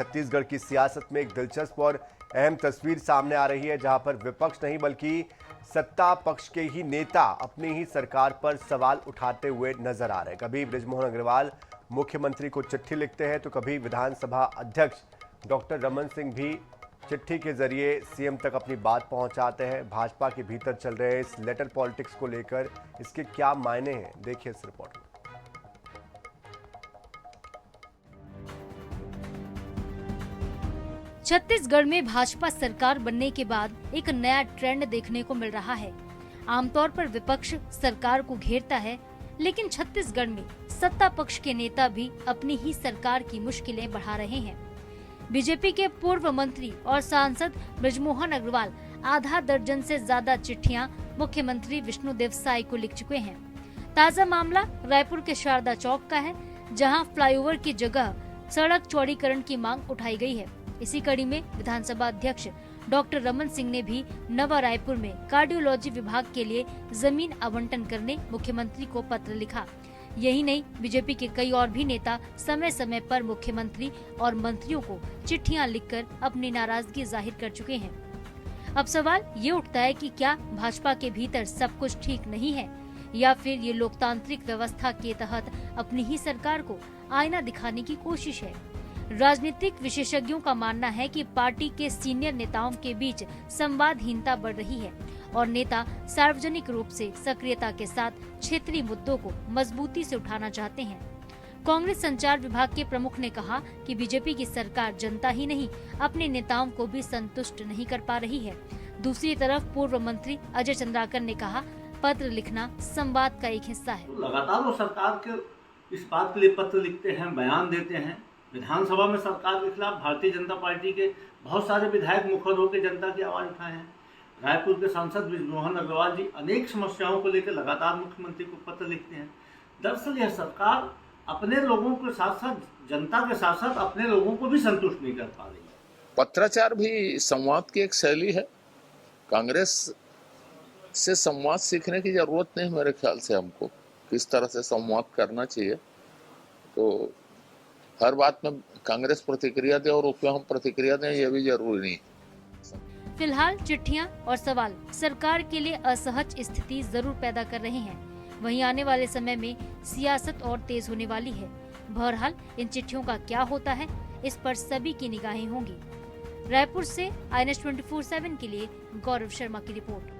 छत्तीसगढ़ की सियासत में एक दिलचस्प और अहम तस्वीर सामने आ रही है, जहां पर विपक्ष नहीं बल्कि सत्ता पक्ष के ही नेता अपनी ही सरकार पर सवाल उठाते हुए नजर आ रहे हैं। कभी बृजमोहन अग्रवाल मुख्यमंत्री को चिट्ठी लिखते हैं तो कभी विधानसभा अध्यक्ष डॉक्टर रमन सिंह भी चिट्ठी के जरिए सीएम तक अपनी बात पहुंचाते हैं। भाजपा के भीतर चल रहे इस लेटर पॉलिटिक्स को लेकर इसके क्या मायने हैं, देखिए इस रिपोर्ट में। छत्तीसगढ़ में भाजपा सरकार बनने के बाद एक नया ट्रेंड देखने को मिल रहा है। आमतौर पर विपक्ष सरकार को घेरता है, लेकिन छत्तीसगढ़ में सत्ता पक्ष के नेता भी अपनी ही सरकार की मुश्किलें बढ़ा रहे हैं। बीजेपी के पूर्व मंत्री और सांसद बृजमोहन अग्रवाल आधा दर्जन से ज्यादा चिट्ठियां मुख्यमंत्री विष्णुदेव साय को लिख चुके हैं। ताजा मामला रायपुर के शारदा चौक का है, जहां फ्लाईओवर की जगह सड़क चौड़ीकरण की मांग उठाई गई है। इसी कड़ी में विधानसभा अध्यक्ष डॉक्टर रमन सिंह ने भी नवा रायपुर में कार्डियोलॉजी विभाग के लिए जमीन आवंटन करने मुख्यमंत्री को पत्र लिखा। यही नहीं, बीजेपी के कई और भी नेता समय समय पर मुख्यमंत्री और मंत्रियों को चिट्ठियां लिखकर अपनी नाराजगी जाहिर कर चुके हैं। अब सवाल ये उठता है कि क्या भाजपा के भीतर सब कुछ ठीक नहीं है, या फिर ये लोकतांत्रिक व्यवस्था के तहत अपनी ही सरकार को आईना दिखाने की कोशिश है। राजनीतिक विशेषज्ञों का मानना है कि पार्टी के सीनियर नेताओं के बीच संवादहीनता बढ़ रही है और नेता सार्वजनिक रूप से सक्रियता के साथ क्षेत्रीय मुद्दों को मजबूती से उठाना चाहते हैं। कांग्रेस संचार विभाग के प्रमुख ने कहा कि बीजेपी की सरकार जनता ही नहीं, अपने नेताओं को भी संतुष्ट नहीं कर पा रही है। दूसरी तरफ पूर्व मंत्री अजय चंद्राकर ने कहा, पत्र लिखना संवाद का एक हिस्सा है। लगातार वो सरकार के इस बात के लिए पत्र लिखते हैं, बयान देते हैं। विधानसभा में सरकार के खिलाफ भारतीय जनता पार्टी के बहुत सारे विधायक मुखर होकर जनता की आवाज उठाए हैं। रायपुर के सांसद बृजमोहन अग्रवाल जी अनेक समस्याओं को लेकर लगातार मुख्यमंत्री को पत्र लिखते हैं। दरअसल यह सरकार अपने लोगों के साथ साथ, जनता के साथ साथ अपने लोगों को भी संतुष्ट नहीं कर पा रही है। पत्राचार भी संवाद की एक शैली है। कांग्रेस से संवाद सीखने की जरूरत नहीं मेरे ख्याल से। हमको किस तरह से संवाद करना चाहिए, तो हर बात में कांग्रेस प्रतिक्रिया दे और उसमें हम प्रतिक्रिया दें, यह भी जरूरी नहीं। फिलहाल चिट्ठियां और सवाल सरकार के लिए असहज स्थिति जरूर पैदा कर रहे हैं। वहीं आने वाले समय में सियासत और तेज होने वाली है। बहरहाल इन चिट्ठियों का क्या होता है, इस पर सभी की निगाहें होंगी। रायपुर से INS 24/7 के लिए गौरव शर्मा की रिपोर्ट।